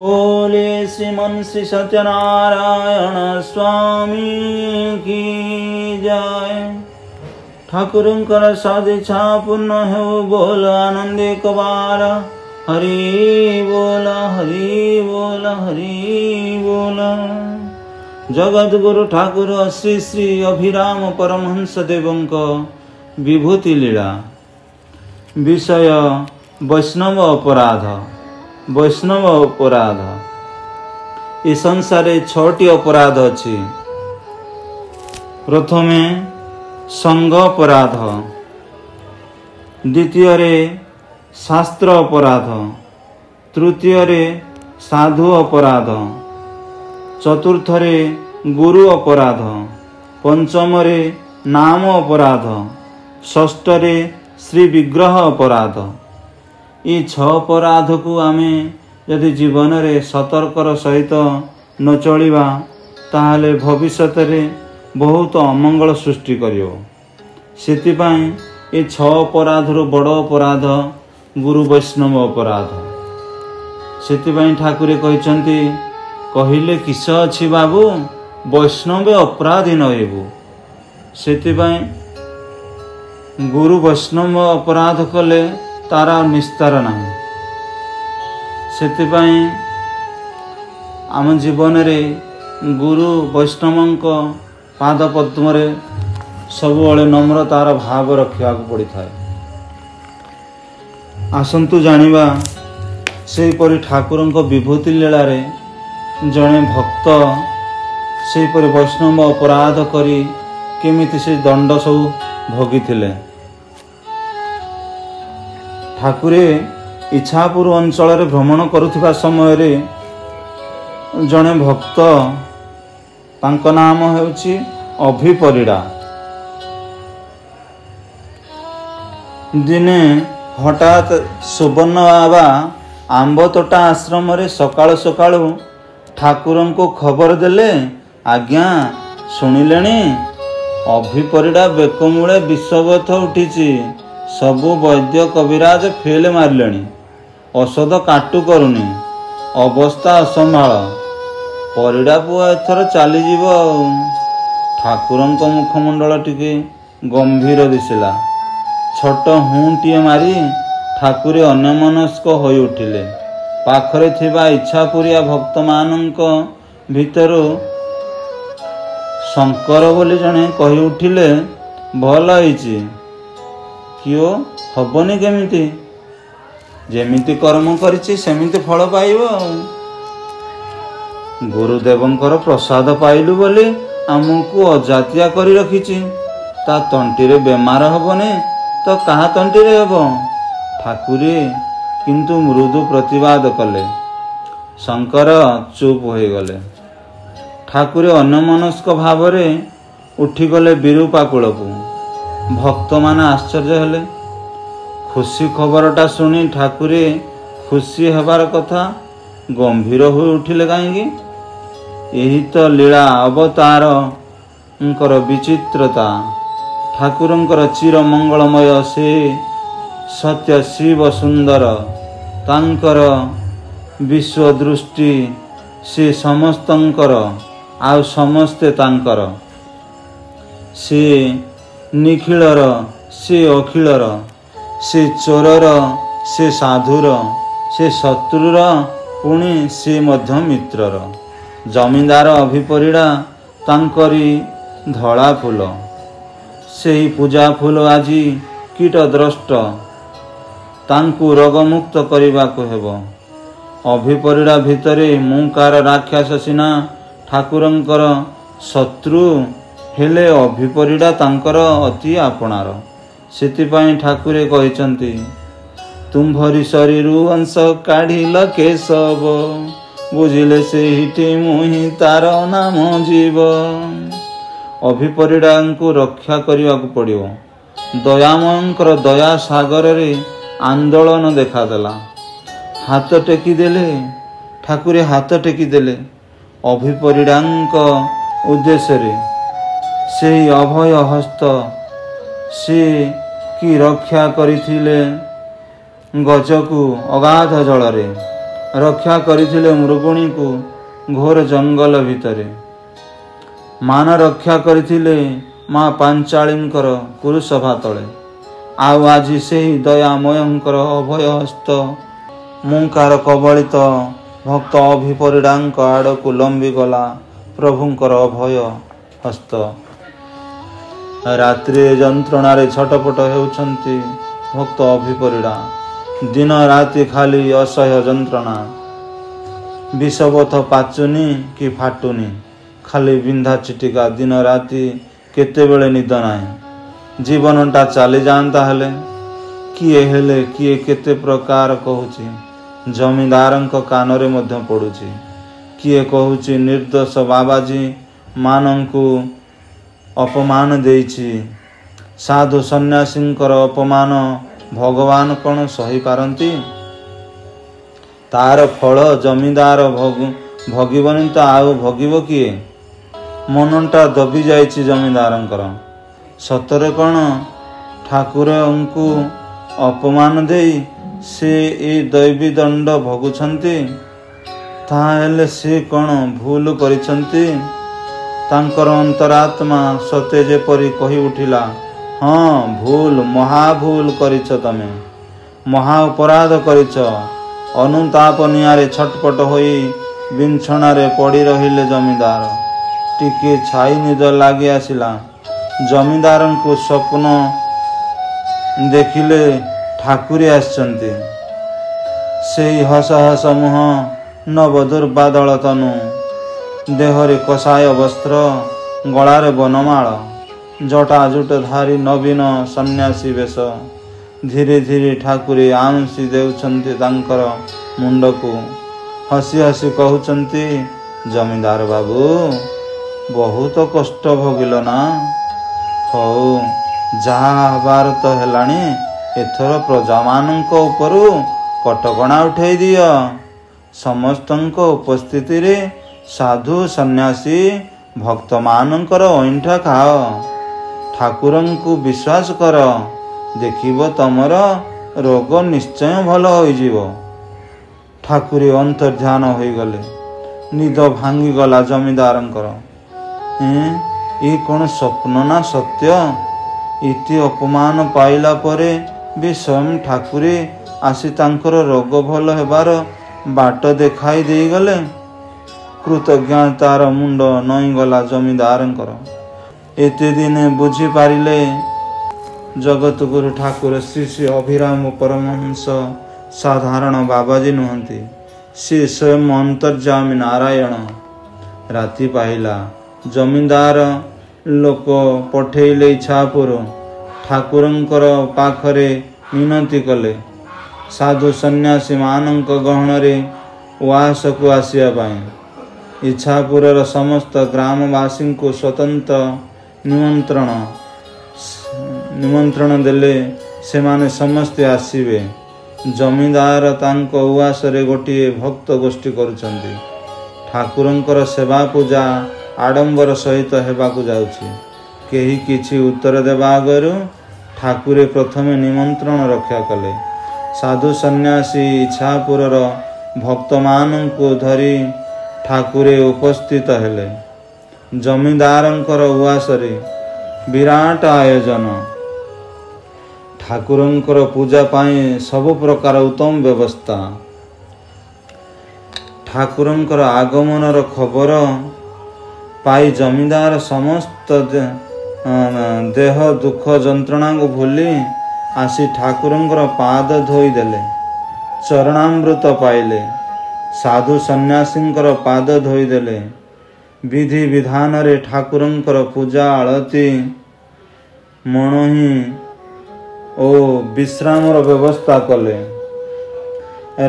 बोले श्रीमन श्री सत्यनारायण स्वामी की जय। ठाकुरंकर साधिछा पूर्ण हो बोल आनंदे कबार। हरि बोल हरि बोल हरि बोल। जगत गुरु ठाकुर श्री श्री अभिराम परमहंस देवंक विभूति लीला। विषय वैष्णव अपराध। वैष्णव अपराध ए संसार छटी अपराध अच्छी। प्रथमे संग अपराध, द्वितीय शास्त्र अपराध, तृतीय साधु अपराध, चतुर्थ गुरु अपराध, पंचम नाम अपराध, षष्ठ श्री विग्रह अपराध। ये 6 अपराध को आमे यदि जीवन रे सतर्कर सहित न चलिबा ताहले भविष्य रे बहुत अमंगल सृष्टि करियो। सेतिपाई ये 6 अपराध रो बड़ अपराध गुरु वैष्णव अपराध। सेतिपाई ठाकुरे कहिसंती कहिले किस अछि बाबू वैष्णव अपराधी न हेबु। सेतिपाई गुरु वैष्णव अपराध कले तारा निस्तार नहीं। सेतिपाई आम जीवन रे गुरु वैष्णवंक पाद पद्म रे सबुबले नम्रतार भाव रखा पड़ी थाए। आसंतु जानिबा से परि ठाकुरंक विभूति लीला रे जड़े भक्त से परि वैष्णव अपराध करी केमिति से दंड सब भोगी। ठाकुरे इच्छापुर अंचल भ्रमण करुथिबा समय रे जड़े भक्त तांको नाम हेउछि अभिपरिड़ा। दिने हठात सुवर्ण बाबा आंब तोटा आश्रम रे सकाळु सकाळु ठाकुरन को खबर देले, आज्ञा सुनिलेनी अभिपरिड़ा बेकमूले विषवथ उठिछि। सबु वैद्य कविराज फेल मारलेनी, औषध काटु करुनी, अवस्था असंभाल। परिड़ा पुआ एथर चलीजीव। ठाकुरंक मुखमंडल टिके गंभीर दिसिला। छोट हुंटीए मारी ठाकुरे अन्यमनस्क होई उठिले। पाखरे थिबा इच्छापुरिया भक्त मानंक भितरु शंकर बोली जणे कहि उठिले, भल होईछि। कियो हबनी केमिति? जेमिति कर्म करिछि सेमिति फल पाइबो। गुरुदेवंकर प्रसाद पाइलु बोली आमको अजातिया करी रखिछि। ता तंटीरे बेमार हबने तो कहा तंटीरे हबो? ठाकुरे किंतु मृदु प्रतिवाद कले। शंकर चुप हो गले। ठाकुरे अन्यमनस्क भावरे उठिगले विरूपा कूलकू। भक्त माने आश्चर्य हेले। खुशी खबरटा सुनी ठाकुरे खुशी हेबार कथा गंभीर हो उठिले कहीं। यही तो लीला अवतार विचित्रता। ठाकुरंकर चिर मंगलमय से सत्य शिव सुंदर तांकर विश्व दृष्टि से समस्तंकर आ समस्ते तांकर। से निखिलर से अखिलर, से चोरर से साधुर, से शत्रुर पुणी से मध्य मित्रर। जमींदार अभिपरिड़ा तांकरी धड़ा फूल। से ही पूजा फूल आजी कीट द्रष्ट। तांकु रोगमुक्त करने को हेबो। अभिपरिड़ा भितरे मुंकार राक्षस सिना ठाकुरंकर शत्रु हेले अभिपरिड़ा तांकर अति आपणार। सेतिपाई ठाकुरे कहिसंती, तुम्भरी शरीरु अंश काढ़िल केशव, बुझिले सेहिठी मुहि तार नाम जीव। अभिपरिड़ा को रक्षा करने को पड़ियो। दयामयंकर दया सागर रे आंदोलन देखादेला। हाथ टेकी देले ठाकुरे, हाथ टेकी देले अभिपरिड़ा उद्देश्य से अभय हस्त से की रक्षा करिथिले गजकू अगाध जल रे। ରକ୍ଷା କରିଥିଲେ ମୃଗୁଣୀକୁ ଘୋର ଜଙ୍ଗଲ ଭିତରେ। ମାନ ରକ୍ଷା କରିଥିଲେ ମା ପାଞ୍ଚାଳୀଙ୍କର କୁରୁସଭା ତଳେ। ଆଉ ଆଜି ସେହି ଦୟାମୟଙ୍କର ଅଭୟ ହସ୍ତ ମୁଙ୍କାର କବଳିତ ଭକ୍ତ ଅଭିପରିଡ଼ାଙ୍କ ଆଡ଼କୁ ଲମ୍ବିଗଲା ପ୍ରଭୁଙ୍କର ଅଭୟ ହସ୍ତ। ରାତ୍ରିରେ ଯନ୍ତ୍ରଣାରେ ଛଟପଟ ହେଉଛନ୍ତି ଭକ୍ତ ଅଭିପରିଡ଼ା। ଦିନ ରାତି ଖାଲି ଅସହ୍ୟ ଯନ୍ତ୍ରଣା। ବିଷବଥ ପାଚୁନି କି ଫାଟୁନି, ଖାଲି ବିନ୍ଧା ଚିଟିକା। ଦିନ ରାତି କେତେବେଳେ ନିଦ ନାହିଁ। ଜୀବନଟା ଚାଲିଯାଆନ୍ତା ହେଲେ। କିଏ କେତେ ପ୍ରକାର କହୁଛି। ଜମିଦାରଙ୍କ କାନରେ ମଧ୍ୟ ପଡ଼ୁଛି। କିଏ କହୁଛି ନିର୍ଦ୍ଦୋଷ ବାବାଜୀ ମାନଙ୍କୁ ଅପମାନ ଦେଇଛି। ସାଧୁ ସନ୍ନ୍ୟାସୀଙ୍କର ଅପମାନ ଭଗବାନ କ'ଣ ସହିପାରନ୍ତି? ତାର ଫଳ ଜମିଦାର ଭୋଗିବନି ତ ଆଉ ଭୋଗିବ କିଏ? ମନଟା ଦବି ଯାଇଛି ଜମିଦାରଙ୍କର। ସତରେ କ'ଣ ଠାକୁରଙ୍କୁ ଅପମାନ ଦେଇ ସେ ଏ ଦୈବୀ ଦଣ୍ଡ ଭୋଗୁଛନ୍ତି? ତାହେଲେ ସେ କ'ଣ ଭୁଲ କରିଛନ୍ତି? ତାଙ୍କର ଅନ୍ତରାତ୍ମା ସତେ ଯେପରି କହି ଉଠିଲା, ହଁ ଭୁଲ, ମହାଭୁଲ କରିଛ ତମେ, ମହା ଅପରାଧ କରିଛ। ଅନୁତାପ ନିଆଁରେ ଛଟପଟ ହୋଇ ବିଛଣାରେ ପଡ଼ି ରହିଲେ ଜମିଦାର। ଟିକେ ଛାଇ ନିଦ ଲାଗି ଆସିଲା। ଜମିଦାରଙ୍କୁ ସ୍ୱପ୍ନ ଦେଖିଲେ ଠାକୁରେ ଆସିଛନ୍ତି। ସେଇ ହସ ହସ ମୁହଁ, ନବ ଦୁର୍ବାଦଳ ତନୁ, ଦେହରେ କଷାୟ ବସ୍ତ୍ର, ଗଳାରେ ବନମାଳ, ଜଟାଜୁଟ ଧାରି ନବୀନ ସନ୍ନ୍ୟାସୀ ବେଶ। ଧୀରେ ଧୀରେ ଠାକୁରେ ଆଉଁସି ଦେଉଛନ୍ତି ତାଙ୍କର ମୁଣ୍ଡକୁ। ହସି ହସି କହୁଛନ୍ତି, ଜମିଦାର ବାବୁ, ବହୁତ କଷ୍ଟ ଭୋଗିଲ ନା? ହଉ, ଯାହା ହେବାର ତ ହେଲାଣି। ଏଥର ପ୍ରଜାମାନଙ୍କ ଉପରୁ କଟକଣା ଉଠେଇ ଦିଅ। ସମସ୍ତଙ୍କ ଉପସ୍ଥିତିରେ ସାଧୁ ସନ୍ନ୍ୟାସୀ ଭକ୍ତମାନଙ୍କର ଅଇଁଠା ଖାଅ। ଠାକୁରଙ୍କୁ ବିଶ୍ୱାସ କର, ଦେଖିବ ତମର ରୋଗ ନିଶ୍ଚୟ ଭଲ ହୋଇଯିବ। ଠାକୁରେ ଅନ୍ତର୍ଧ୍ୟାନ ହୋଇଗଲେ। ନିଦ ଭାଙ୍ଗିଗଲା ଜମିଦାରଙ୍କର। ଏ କ'ଣ ସ୍ୱପ୍ନ ନା ସତ୍ୟ? ଏତେ ଅପମାନ ପାଇଲା ପରେ ବି ସ୍ୱୟଂ ଠାକୁରେ ଆସି ତାଙ୍କର ରୋଗ ଭଲ ହେବାର ବାଟ ଦେଖାଇ ଦେଇଗଲେ। କୃତଜ୍ଞତାର ମୁଣ୍ଡ ନଇଁଗଲା ଜମିଦାରଙ୍କର। ଏତେ ଦିନେ ବୁଝିପାରିଲେ ଜଗତଗୁରୁ ଠାକୁର ଶ୍ରୀ ଶ୍ରୀ ଅଭିରାମ ପରମହଂସ ସାଧାରଣ ବାବାଜୀ ନୁହନ୍ତି, ସେ ସ୍ୱୟଂ ଅନ୍ତର୍ଯାମୀ ନାରାୟଣ। ରାତି ପାହିଲା। ଜମିଦାର ଲୋକ ପଠେଇଲେ ଇଚ୍ଛାପୁର। ଠାକୁରଙ୍କର ପାଖରେ ମିନତି କଲେ ସାଧୁ ସନ୍ନ୍ୟାସୀମାନଙ୍କ ଗହଣରେ ଉଆସକୁ ଆସିବା ପାଇଁ। ଇଚ୍ଛାପୁରର ସମସ୍ତ ଗ୍ରାମବାସୀଙ୍କୁ ସ୍ୱତନ୍ତ୍ର ନିମନ୍ତ୍ରଣ ଦେଲେ। ସେମାନେ ସମସ୍ତେ ଆସିବେ। ଜମିଦାର ତାଙ୍କ ଉଆସରେ ଗୋଟିଏ ଭକ୍ତ ଗୋଷ୍ଠୀ କରୁଛନ୍ତି। ଠାକୁରଙ୍କର ସେବା ପୂଜା ଆଡ଼ମ୍ବର ସହିତ ହେବାକୁ ଯାଉଛି। କେହି କିଛି ଉତ୍ତର ଦେବା ଆଗରୁ ଠାକୁରେ ପ୍ରଥମେ ନିମନ୍ତ୍ରଣ ରକ୍ଷା କଲେ। ସାଧୁ ସନ୍ନ୍ୟାସୀ ଇଚ୍ଛାପୁରର ଭକ୍ତମାନଙ୍କୁ ଧରି ଠାକୁରେ ଉପସ୍ଥିତ ହେଲେ। ଜମିଦାରଙ୍କର ଉଆସରେ ବିରାଟ ଆୟୋଜନ। ଠାକୁରଙ୍କର ପୂଜା ପାଇଁ ସବୁ ପ୍ରକାର ଉତ୍ତମ ବ୍ୟବସ୍ଥା। ଠାକୁରଙ୍କର ଆଗମନର ଖବର ପାଇ ଜମିଦାର ସମସ୍ତ ଦେହ ଦୁଃଖ ଯନ୍ତ୍ରଣାକୁ ଭୁଲି ଆସି ଠାକୁରଙ୍କର ପାଦ ଧୋଇଦେଲେ। ଚରଣାମୃତ ପାଇଲେ। ସାଧୁ ସନ୍ନ୍ୟାସୀଙ୍କର ପାଦ ଧୋଇଦେଲେ। ବିଧି ବିଧାନରେ ଠାକୁରଙ୍କର ପୂଜା ଆଳତି ମଣୋହି ଓ ବିଶ୍ରାମର ବ୍ୟବସ୍ଥା କଲେ।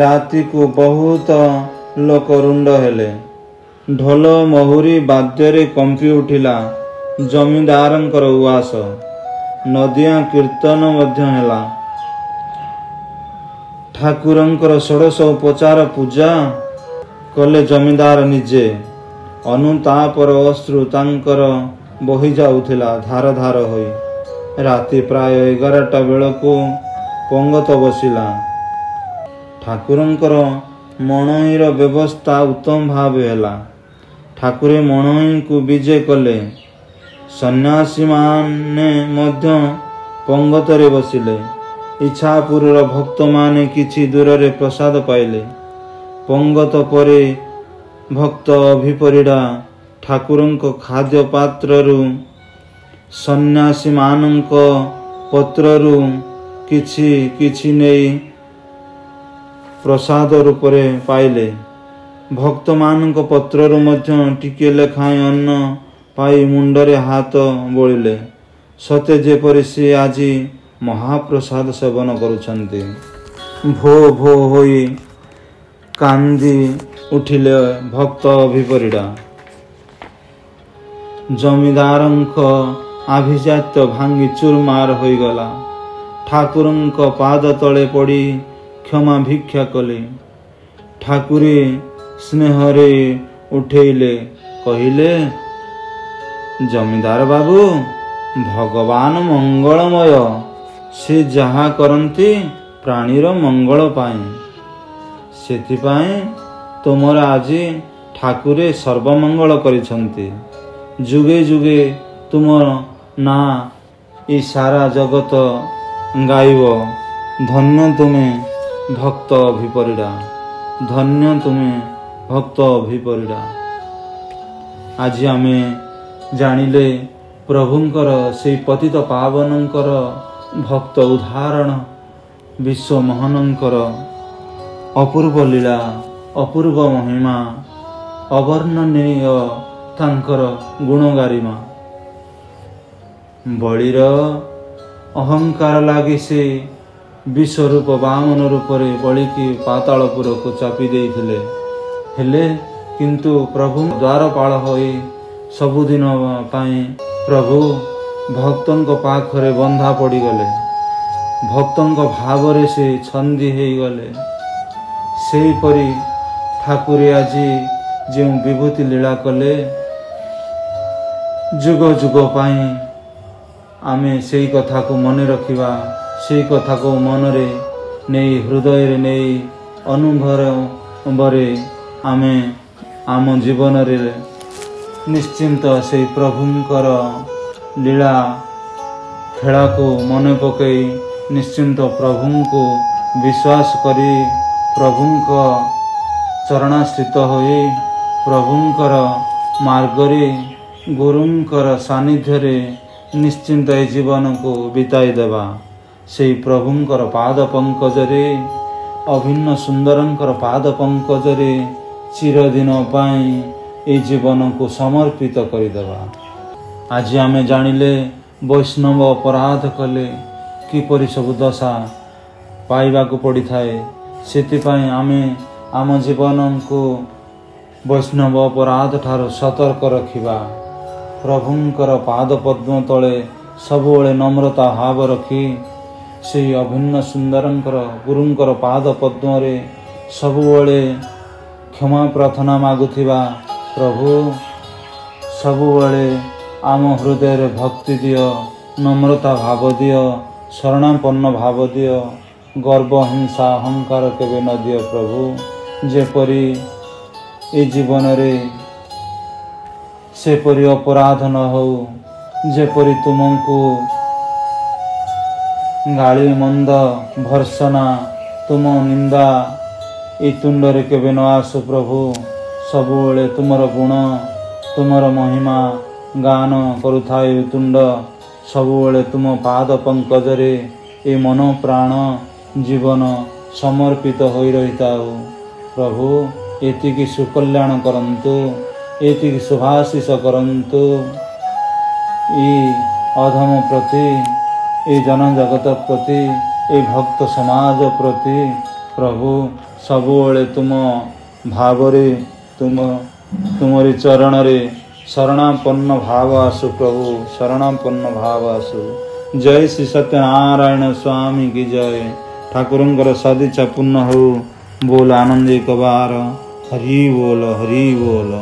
ରାତିକୁ ବହୁତ ଲୋକ ରୁଣ୍ଡ ହେଲେ। ଢୋଲ ମହୁରୀ ବାଦ୍ୟରେ କମ୍ପି ଉଠିଲା ଜମିଦାରଙ୍କର ଉଆସ। ନଦିଆ କୀର୍ତ୍ତନ ମଧ୍ୟ ହେଲା। ଠାକୁରଙ୍କର ଷୋଡ଼ଶ ଉପଚାର ପୂଜା କଲେ ଜମିଦାର ନିଜେ। ଅନୁତାପର ଅଶ୍ରୁ ତାଙ୍କର ବହି ଯାଉଥିଲା ଧାର ଧାର ହୋଇ। ରାତି ପ୍ରାୟ 11ଟା ବେଳକୁ ପଙ୍ଗତ ବସିଲା। ଠାକୁରଙ୍କର ମଣୋଇର ବ୍ୟବସ୍ଥା ଉତ୍ତମ ଭାବେ ହେଲା। ଠାକୁରେ ମଣୋଇଙ୍କୁ ବିଜେ କଲେ। ସନ୍ନ୍ୟାସୀମାନେ ମଧ୍ୟ ପଙ୍ଗତରେ ବସିଲେ। ଇଚ୍ଛାପୁରର ଭକ୍ତମାନେ କିଛି ଦୂରରେ ପ୍ରସାଦ ପାଇଲେ। ପଙ୍ଗତ ପରେ ଭକ୍ତ ଅଭିପରିଡ଼ା ଠାକୁରଙ୍କ ଖାଦ୍ୟ ପାତ୍ରରୁ ସନ୍ନ୍ୟାସୀମାନଙ୍କ ପତ୍ରରୁ କିଛି କିଛି ନେଇ ପ୍ରସାଦ ରୂପରେ ପାଇଲେ। ଭକ୍ତମାନଙ୍କ ପତ୍ରରୁ ମଧ୍ୟ ଟିକିଏ ଲେଖାଏଁ ଅନ୍ନ ପାଇ ମୁଣ୍ଡରେ ହାତ ବୋଳିଲେ, ସତେ ଯେପରି ସେ ଆଜି ମହାପ୍ରସାଦ ସେବନ କରୁଛନ୍ତି। ଭୋ ଭୋ ହୋଇ କାନ୍ଦି ଉଠିଲେ ଭକ୍ତ ଅଭିପରିଡ଼ା। ଜମିଦାରଙ୍କ ଆଭିଜାତ୍ୟ ଭାଙ୍ଗି ଚୁରମାର ହୋଇଗଲା। ଠାକୁରଙ୍କ ପାଦ ତଳେ ପଡ଼ି କ୍ଷମା ଭିକ୍ଷା କଲେ। ଠାକୁରେ ସ୍ନେହରେ ଉଠେଇଲେ, କହିଲେ, ଜମିଦାର ବାବୁ, ଭଗବାନ ମଙ୍ଗଳମୟ। ସେ ଯାହା କରନ୍ତି ପ୍ରାଣୀର ମଙ୍ଗଳ ପାଇଁ। ସେଥିପାଇଁ ତୁମର ଆଜି ଠାକୁରେ ସର୍ବମଙ୍ଗଳ କରିଛନ୍ତି। ଯୁଗେ ଯୁଗେ ତୁମର ନାଁ ଏ ସାରା ଜଗତ ଗାଇବ। ଧନ୍ୟ ତୁମେ ଭକ୍ତ ଅଭିପରିଡ଼ା, ଧନ୍ୟ ତୁମେ ଭକ୍ତ ଅଭିପରିଡ଼ା। ଆଜି ଆମେ ଜାଣିଲେ ପ୍ରଭୁଙ୍କର ସେହି ପତିତ ପାବନଙ୍କର ଭକ୍ତ ଉଦାହରଣ, ବିଶ୍ୱମୋହନଙ୍କର ଅପୂର୍ବ ଲୀଳା, ଅପୂର୍ବ ମହିମା, ଅବର୍ଣ୍ଣନୀୟ ତାଙ୍କର ଗୁଣଗାରିମା। ବଳିର ଅହଙ୍କାର ଲାଗି ସେ ବିଶ୍ୱରୂପ ବାମନ ରୂପରେ ବଳିକି ପାତାଳପୁରକୁ ଚାପି ଦେଇଥିଲେ। ହେଲେ କିନ୍ତୁ ପ୍ରଭୁ ଦ୍ୱାରପାଳ ହୋଇ ସବୁଦିନ ପାଇଁ ପ୍ରଭୁ ଭକ୍ତଙ୍କ ପାଖରେ ବନ୍ଧା ପଡ଼ିଗଲେ। ଭକ୍ତଙ୍କ ଭାବରେ ସେ ଛନ୍ଦି ହୋଇଗଲେ। ସେହିପରି ଠାକୁରେ ଆଜି ଯେଉଁ ବିଭୂତି ଲୀଳା କଲେ, ଯୁଗ ଯୁଗ ପାଇଁ ଆମେ ସେଇ କଥାକୁ ମନେ ରଖିବା। ସେଇ କଥାକୁ ମନରେ ନେଇ, ହୃଦୟରେ ନେଇ, ଅନୁଭବରେ ଆମେ ଆମ ଜୀବନରେ ନିଶ୍ଚିନ୍ତ ସେଇ ପ୍ରଭୁଙ୍କର ଲୀଳା ଖେଳାକୁ ମନେ ପକାଇ ନିଶ୍ଚିନ୍ତ ପ୍ରଭୁଙ୍କୁ ବିଶ୍ୱାସ କରି, ପ୍ରଭୁଙ୍କ ଚରଣାଶ୍ରିତ ହୋଇ, ପ୍ରଭୁଙ୍କର ମାର୍ଗରେ, ଗୁରୁଙ୍କର ସାନ୍ନିଧ୍ୟରେ ନିଶ୍ଚିନ୍ତ ଏ ଜୀବନକୁ ବିତାଇ ଦେବା। ସେହି ପ୍ରଭୁଙ୍କର ପାଦ ପଙ୍କଜରେ, ଅଭିନ୍ନ ସୁନ୍ଦରଙ୍କର ପାଦ ପଙ୍କଜରେ ଚିରଦିନ ପାଇଁ ଏ ଜୀବନକୁ ସମର୍ପିତ କରିଦେବା। ଆଜି ଆମେ ଜାଣିଲେ ବୈଷ୍ଣବ ଅପରାଧ କଲେ କିପରି ସବୁ ଦଶା ପାଇବାକୁ ପଡ଼ିଥାଏ। ସେଥିପାଇଁ ଆମେ ଆମ ଜୀବନକୁ ବୈଷ୍ଣବ ଅପରାଧ ଠାରୁ ସତର୍କ ରଖିବା। ପ୍ରଭୁଙ୍କର ପାଦ ପଦ୍ମ ତଳେ ସବୁବେଳେ ନମ୍ରତା ଭାବ ରଖି, ସେହି ଅଭିନ୍ନ ସୁନ୍ଦରଙ୍କର ଗୁରୁଙ୍କର ପାଦ ପଦ୍ମରେ ସବୁବେଳେ କ୍ଷମା ପ୍ରାର୍ଥନା ମାଗୁଥିବା, ପ୍ରଭୁ ସବୁବେଳେ ଆମ ହୃଦୟରେ ଭକ୍ତି ଦିଅ, ନମ୍ରତା ଭାବ ଦିଅ, ଶରଣାପନ୍ନ ଭାବ ଦିଅ। ଗର୍ବ, ହିଂସା, ଅହଙ୍କାର କେବେ ନ ଦିଅ ପ୍ରଭୁ। ଯେପରି ଏ ଜୀବନରେ ସେପରି ଅପରାଧ ନ ହଉ, ଯେପରି ତୁମକୁ ଗାଳି ମନ୍ଦ, ଭର୍ସନା, ତୁମ ନିନ୍ଦା ଏ ତୁଣ୍ଡରେ କେବେ ନ ଆସୁ ପ୍ରଭୁ। ସବୁବେଳେ ତୁମର ଗୁଣ, ତୁମର ମହିମା ଗାନ କରୁଥାଏ ତୁଣ୍ଡ। ସବୁବେଳେ ତୁମ ପାଦ ପଙ୍କଜରେ ଏ ମନ ପ୍ରାଣ ଜୀବନ ସମର୍ପିତ ହୋଇ ରହିଥାଉ ପ୍ରଭୁ। ଏତିକି ସୁକଲ୍ୟାଣ କରନ୍ତୁ, ଏତିକି ଶୁଭାଶିଷ କରନ୍ତୁ ଏ ଅଧମ ପ୍ରତି, ଏ ଜନଜଗତ ପ୍ରତି, ଏ ଭକ୍ତ ସମାଜ ପ୍ରତି ପ୍ରଭୁ। ସବୁବେଳେ ତୁମ ଭାବରେ, ତୁମରି ଚରଣରେ ଶରଣାପନ୍ନ ଭାବ ଆସୁ ପ୍ରଭୁ, ଶରଣାପନ୍ନ ଭାବ ଆସୁ। ଜୟ ଶ୍ରୀ ସତ୍ୟନାରାୟଣ ସ୍ୱାମୀ କି ଜୟ। ଠାକୁରଙ୍କର ସଦିଚ୍ଛା ପୂର୍ଣ୍ଣ ହଉ। ବୋଲ ଆନନ୍ଦ ଏକ ବାର। ହରି ବୋଲ, ହରି ବୋଲ।